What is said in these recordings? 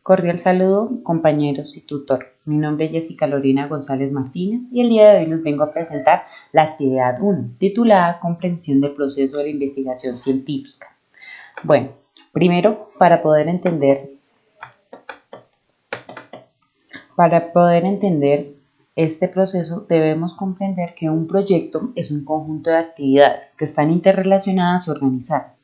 Cordial saludo, compañeros y tutor. Mi nombre es Jessica Lorena González Martínez y el día de hoy les vengo a presentar la actividad 1, titulada Comprensión del proceso de la investigación científica. Bueno, primero, para poder entender este proceso, debemos comprender que un proyecto es un conjunto de actividades que están interrelacionadas y organizadas.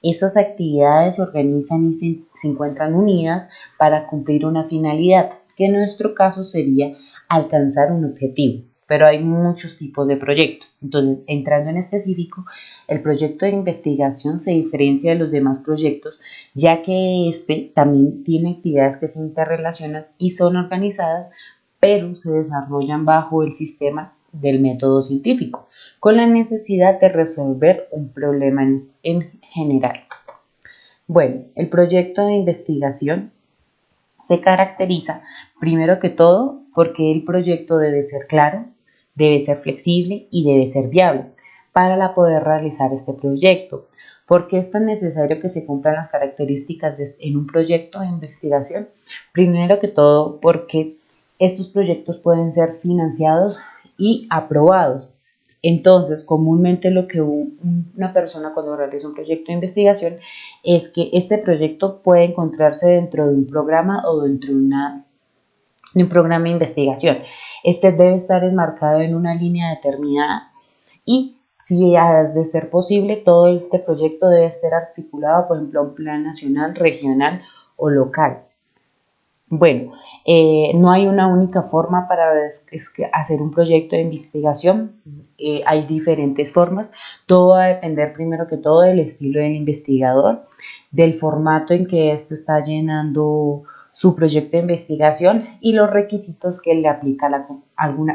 Estas actividades se organizan y se encuentran unidas para cumplir una finalidad, que en nuestro caso sería alcanzar un objetivo. Pero hay muchos tipos de proyectos. Entonces, entrando en específico, el proyecto de investigación se diferencia de los demás proyectos, ya que este también tiene actividades que se interrelacionan y son organizadas, pero se desarrollan bajo el sistema del método científico, con la necesidad de resolver un problema en general. Bueno, el proyecto de investigación se caracteriza primero que todo porque el proyecto debe ser claro, debe ser flexible y debe ser viable para poder realizar este proyecto. ¿Por qué es tan necesario que se cumplan las características en un proyecto de investigación? Primero que todo porque estos proyectos pueden ser financiados y aprobados. Entonces, comúnmente lo que una persona cuando realiza un proyecto de investigación es que este proyecto puede encontrarse dentro de un programa o dentro de un programa de investigación. Este debe estar enmarcado en una línea determinada y si ha de ser posible, todo este proyecto debe estar articulado, por ejemplo, a un plan nacional, regional o local. Bueno, no hay una única forma para hacer un proyecto de investigación, hay diferentes formas, todo va a depender primero que todo del estilo del investigador, del formato en que éste está llenando su proyecto de investigación y los requisitos que le aplica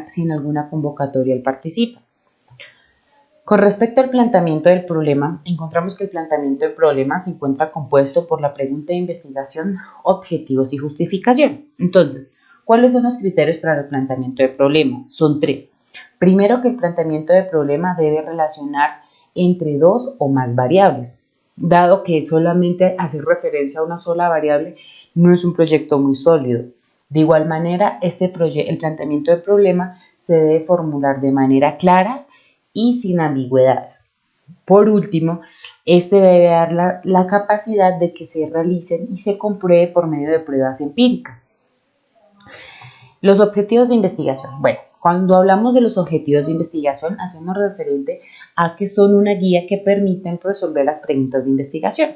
si en alguna convocatoria él participa. Con respecto al planteamiento del problema, encontramos que el planteamiento del problema se encuentra compuesto por la pregunta de investigación, objetivos y justificación. Entonces, ¿cuáles son los criterios para el planteamiento del problema? Son tres. Primero, que el planteamiento del problema debe relacionar entre dos o más variables. Dado que solamente hacer referencia a una sola variable no es un proyecto muy sólido. De igual manera, el planteamiento del problema se debe formular de manera clara y sin ambigüedades. Por último, este debe dar la capacidad de que se realicen y se compruebe por medio de pruebas empíricas. Los objetivos de investigación. Bueno, cuando hablamos de los objetivos de investigación, hacemos referente a que son una guía que permiten resolver las preguntas de investigación.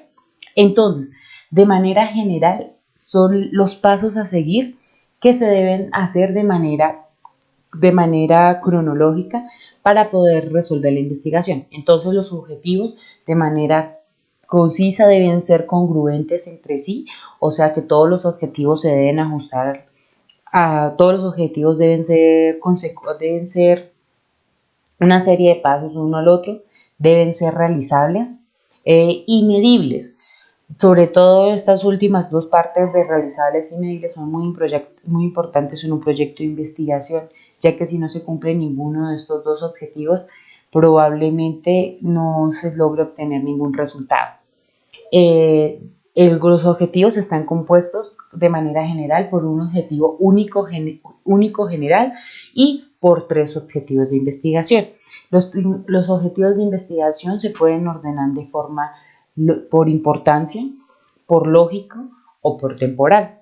Entonces, de manera general, son los pasos a seguir que se deben hacer de manera cronológica para poder resolver la investigación. Entonces, los objetivos de manera concisa deben ser congruentes entre sí, o sea que todos los objetivos se deben ajustar todos los objetivos deben ser una serie de pasos uno al otro, deben ser realizables y medibles. Sobre todo estas últimas dos partes de realizables y medibles son muy importantes en un proyecto de investigación, ya que si no se cumple ninguno de estos dos objetivos, probablemente no se logre obtener ningún resultado. Los objetivos están compuestos de manera general por un objetivo único general y por tres objetivos de investigación. Los objetivos de investigación se pueden ordenar de forma por importancia, por lógico o por temporal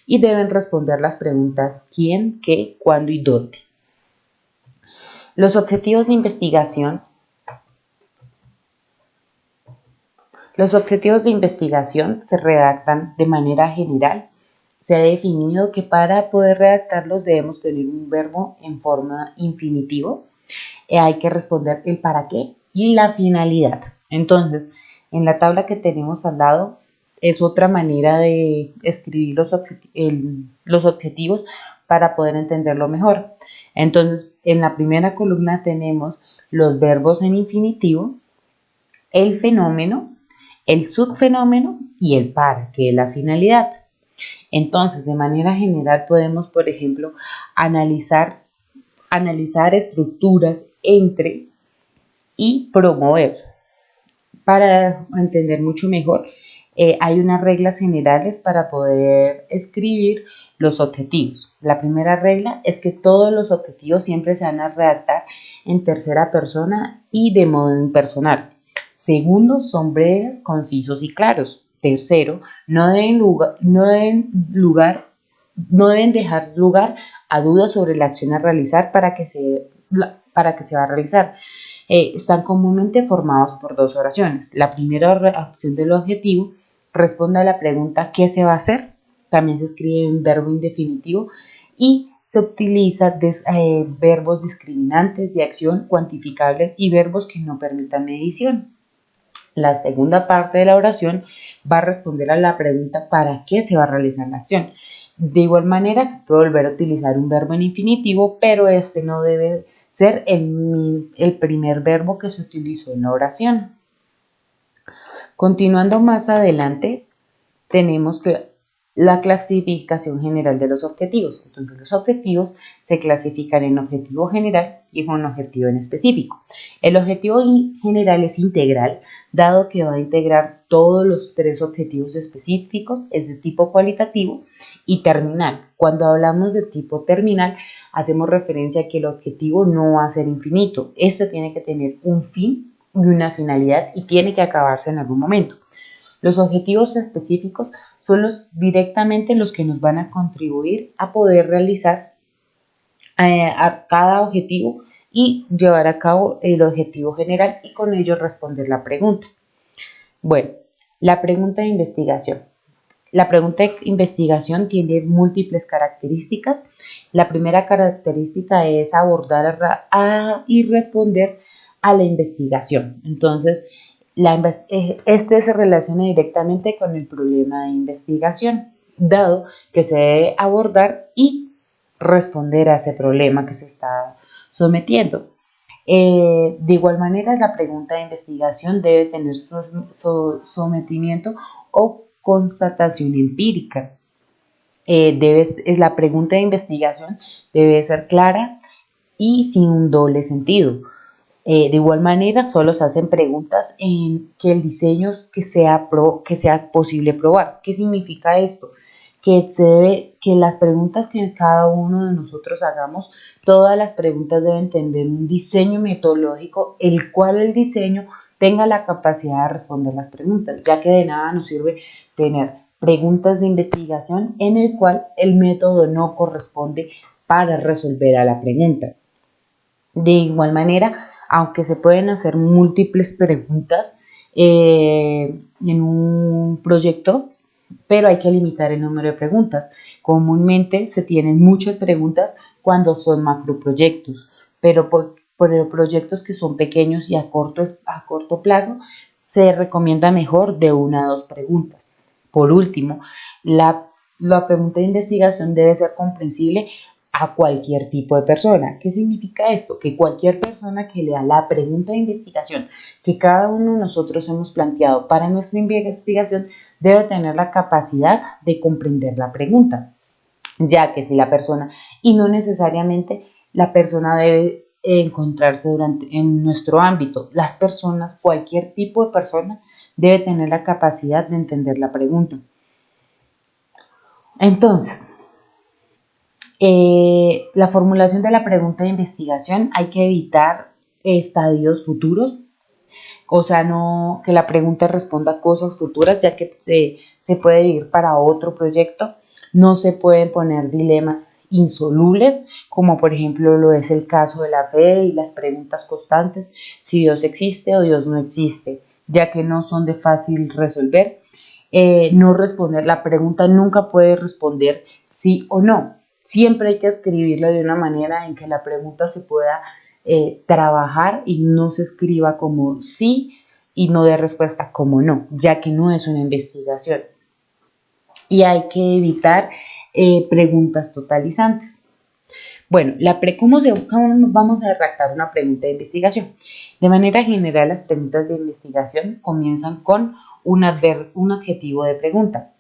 y deben responder las preguntas quién, qué, cuándo y dónde. Los objetivos de investigación se redactan de manera general. Se ha definido que para poder redactarlos debemos tener un verbo en forma infinitivo. Hay que responder el para qué y la finalidad. Entonces, en la tabla que tenemos al lado es otra manera de escribir los objetivos para poder entenderlo mejor. Entonces, en la primera columna tenemos los verbos en infinitivo, el fenómeno, el subfenómeno y el para, que es la finalidad. Entonces, de manera general podemos, por ejemplo, analizar estructuras entre y promover. Para entender mucho mejor, hay unas reglas generales para poder escribir los objetivos. La primera regla es que todos los objetivos siempre se van a redactar en tercera persona y de modo impersonal. Segundo, son breves, concisos y claros. Tercero, no deben dejar lugar a dudas sobre la acción a realizar para que se va a realizar. Están comúnmente formados por dos oraciones. La primera oración del objetivo responde a la pregunta ¿qué se va a hacer? También se escribe en verbo indefinitivo y se utiliza verbos discriminantes de acción, cuantificables y verbos que no permitan medición. La segunda parte de la oración va a responder a la pregunta ¿para qué se va a realizar la acción? De igual manera se puede volver a utilizar un verbo en infinitivo, pero este no debe ser el primer verbo que se utilizó en la oración. Continuando más adelante, tenemos que la clasificación general de los objetivos. Entonces, los objetivos se clasifican en objetivo general y en un objetivo en específico. El objetivo general es integral, dado que va a integrar todos los tres objetivos específicos, es de tipo cualitativo y terminal. Cuando hablamos de tipo terminal, hacemos referencia a que el objetivo no va a ser infinito. Este tiene que tener un fin y una finalidad y tiene que acabarse en algún momento. Los objetivos específicos son directamente los que nos van a contribuir a poder realizar a cada objetivo y llevar a cabo el objetivo general y con ello responder la pregunta. Bueno, la pregunta de investigación. La pregunta de investigación tiene múltiples características. La primera característica es abordar y responder a la investigación. Entonces, este se relaciona directamente con el problema de investigación, dado que se debe abordar y responder a ese problema que se está sometiendo. De igual manera, la pregunta de investigación debe tener sometimiento o constatación empírica. La pregunta de investigación debe ser clara y sin un doble sentido. De igual manera, solo se hacen preguntas en que el diseño que sea posible probar. ¿Qué significa esto? Que las preguntas que cada uno de nosotros hagamos, todas las preguntas deben tener un diseño metodológico, el cual el diseño tenga la capacidad de responder las preguntas, ya que de nada nos sirve tener preguntas de investigación en el cual el método no corresponde para resolver a la pregunta. De igual manera, aunque se pueden hacer múltiples preguntas en un proyecto, pero hay que limitar el número de preguntas. Comúnmente se tienen muchas preguntas cuando son macroproyectos, pero por proyectos que son pequeños y a corto plazo, se recomienda mejor de 1 a 2 preguntas. Por último, la pregunta de investigación debe ser comprensible a cualquier tipo de persona. ¿Qué significa esto? Que cualquier persona que lea la pregunta de investigación que cada uno de nosotros hemos planteado para nuestra investigación debe tener la capacidad de comprender la pregunta, ya que si la persona, y no necesariamente la persona debe encontrarse en nuestro ámbito, las personas, cualquier tipo de persona debe tener la capacidad de entender la pregunta. Entonces, la formulación de la pregunta de investigación hay que evitar estadios futuros, o sea, no que la pregunta responda a cosas futuras, ya que se puede ir para otro proyecto. No se pueden poner dilemas insolubles, como por ejemplo lo es el caso de la fe y las preguntas constantes, si Dios existe o Dios no existe, ya que no son de fácil resolver. No responder, la pregunta nunca puede responder sí o no. Siempre hay que escribirlo de una manera en que la pregunta se pueda trabajar y no se escriba como sí y no de respuesta como no, ya que no es una investigación. Y hay que evitar preguntas totalizantes. Bueno, ¿cómo vamos a redactar una pregunta de investigación? De manera general, las preguntas de investigación comienzan con un adjetivo de pregunta.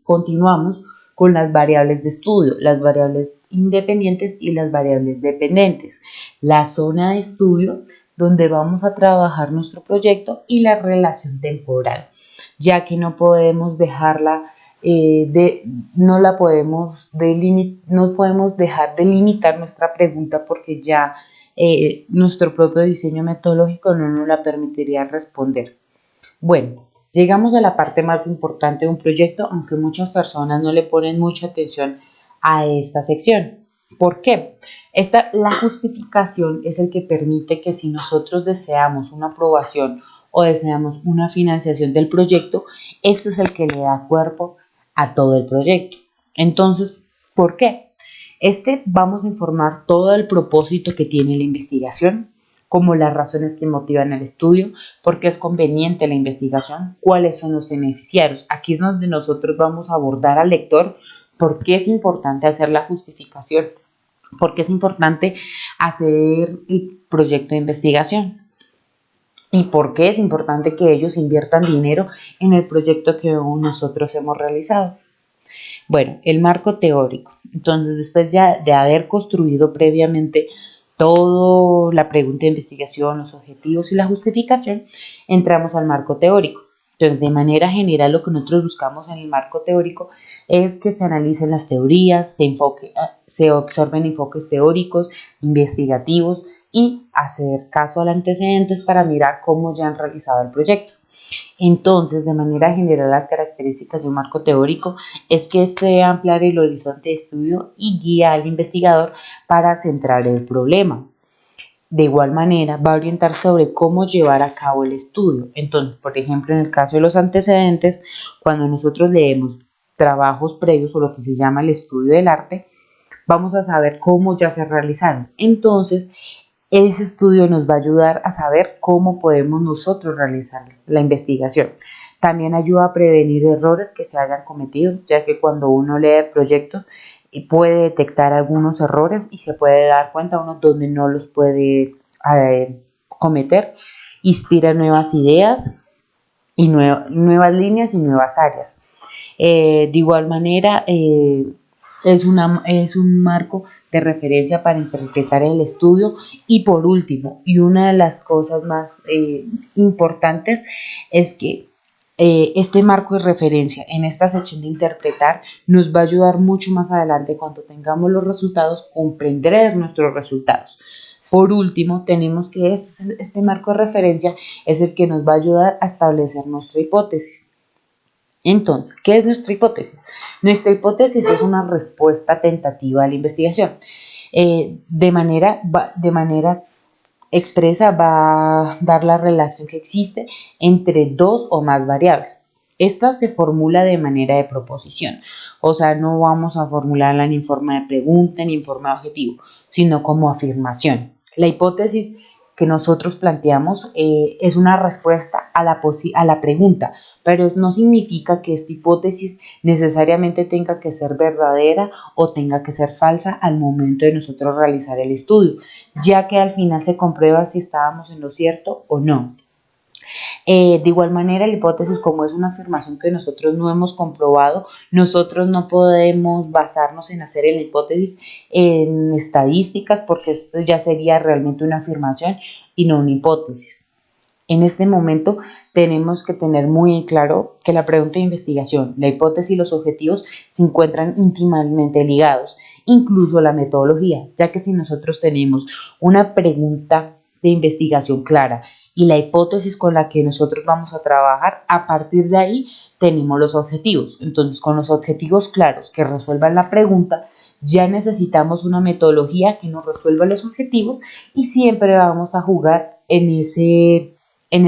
Continuamos con las variables de estudio, las variables independientes y las variables dependientes, la zona de estudio donde vamos a trabajar nuestro proyecto y la relación temporal, ya que no podemos dejarla no podemos dejar de limitar nuestra pregunta porque ya nuestro propio diseño metodológico no nos la permitiría responder. Bueno, llegamos a la parte más importante de un proyecto, aunque muchas personas no le ponen mucha atención a esta sección. ¿Por qué? La justificación es el que permite que si nosotros deseamos una aprobación o deseamos una financiación del proyecto, este es el que le da cuerpo a todo el proyecto. Entonces, ¿por qué? Vamos a informar todo el propósito que tiene la investigación, como las razones que motivan el estudio, por qué es conveniente la investigación, cuáles son los beneficiarios. Aquí es donde nosotros vamos a abordar al lector por qué es importante hacer la justificación, por qué es importante hacer el proyecto de investigación y por qué es importante que ellos inviertan dinero en el proyecto que nosotros hemos realizado. Bueno, el marco teórico. Entonces, después ya de haber construido previamente toda la pregunta de investigación, los objetivos y la justificación, entramos al marco teórico. Entonces, de manera general, lo que nosotros buscamos en el marco teórico es que se analicen las teorías, se observen enfoques teóricos, investigativos y hacer caso a los antecedentes para mirar cómo ya han realizado el proyecto. Entonces, de manera general, las características de un marco teórico es que este debe ampliar el horizonte de estudio y guía al investigador para centrar el problema. De igual manera, va a orientar sobre cómo llevar a cabo el estudio. Entonces, por ejemplo, en el caso de los antecedentes, cuando nosotros leemos trabajos previos o lo que se llama el estudio del arte, vamos a saber cómo ya se realizaron. Entonces, ese estudio nos va a ayudar a saber cómo podemos nosotros realizar la investigación. También ayuda a prevenir errores que se hayan cometido, ya que cuando uno lee proyectos puede detectar algunos errores y se puede dar cuenta uno donde no los puede cometer. Inspira nuevas ideas y nuevas líneas y nuevas áreas. De igual manera, es un marco de referencia para interpretar el estudio. Y por último, y una de las cosas más importantes es que este marco de referencia en esta sección de interpretar nos va a ayudar mucho más adelante cuando tengamos los resultados, comprender nuestros resultados. Por último, tenemos que este marco de referencia es el que nos va a ayudar a establecer nuestra hipótesis. Entonces, ¿qué es nuestra hipótesis? Nuestra hipótesis es una respuesta tentativa a la investigación. De manera expresa va a dar la relación que existe entre dos o más variables. Esta se formula de manera de proposición, o sea, no vamos a formularla ni en forma de pregunta ni en forma de objetivo, sino como afirmación. La hipótesis que nosotros planteamos es una respuesta a la pregunta, pero no significa que esta hipótesis necesariamente tenga que ser verdadera o tenga que ser falsa al momento de nosotros realizar el estudio, ya que al final se comprueba si estábamos en lo cierto o no. De igual manera, la hipótesis, como es una afirmación que nosotros no hemos comprobado, nosotros no podemos basarnos en hacer la hipótesis en estadísticas porque esto ya sería realmente una afirmación y no una hipótesis. En este momento tenemos que tener muy claro que la pregunta de investigación, la hipótesis y los objetivos se encuentran íntimamente ligados, incluso la metodología, ya que si nosotros tenemos una pregunta de investigación clara y la hipótesis con la que nosotros vamos a trabajar, a partir de ahí tenemos los objetivos. Entonces, con los objetivos claros que resuelvan la pregunta, ya necesitamos una metodología que nos resuelva los objetivos y siempre vamos a jugar en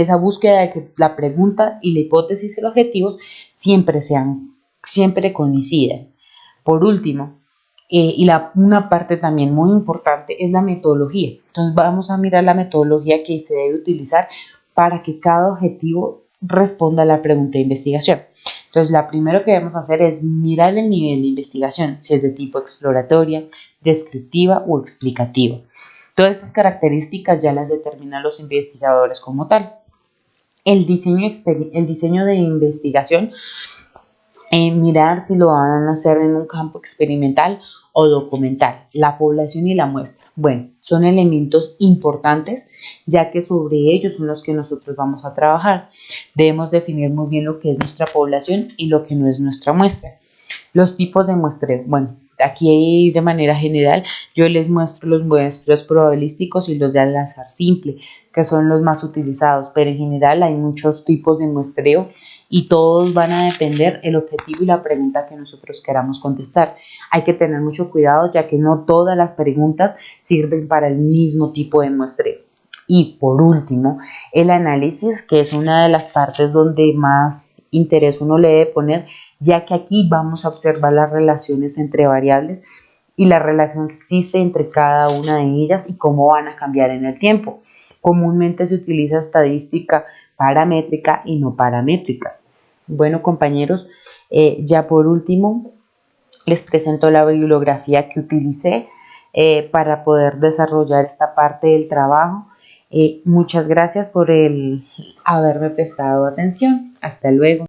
esa búsqueda de que la pregunta y la hipótesis y los objetivos siempre coincidan. Por último, una parte también muy importante es la metodología. Entonces vamos a mirar la metodología que se debe utilizar para que cada objetivo responda a la pregunta de investigación. Entonces, lo primero que debemos hacer es mirar el nivel de investigación, si es de tipo exploratoria, descriptiva o explicativa. Todas estas características ya las determinan los investigadores como tal. El diseño de investigación, mirar si lo van a hacer en un campo experimental o documental, la población y la muestra. Bueno, son elementos importantes ya que sobre ellos son los que nosotros vamos a trabajar. Debemos definir muy bien lo que es nuestra población y lo que no es nuestra muestra. Los tipos de muestreo. Bueno, aquí de manera general yo les muestro los muestreos probabilísticos y los de al azar simple, que son los más utilizados, pero en general hay muchos tipos de muestreo y todos van a depender el objetivo y la pregunta que nosotros queramos contestar. Hay que tener mucho cuidado ya que no todas las preguntas sirven para el mismo tipo de muestreo. Y por último, el análisis, que es una de las partes donde más interés uno le debe poner, ya que aquí vamos a observar las relaciones entre variables y la relación que existe entre cada una de ellas y cómo van a cambiar en el tiempo. Comúnmente se utiliza estadística paramétrica y no paramétrica. Bueno, compañeros, ya por último les presento la bibliografía que utilicé para poder desarrollar esta parte del trabajo. Muchas gracias por haberme prestado atención. Hasta luego.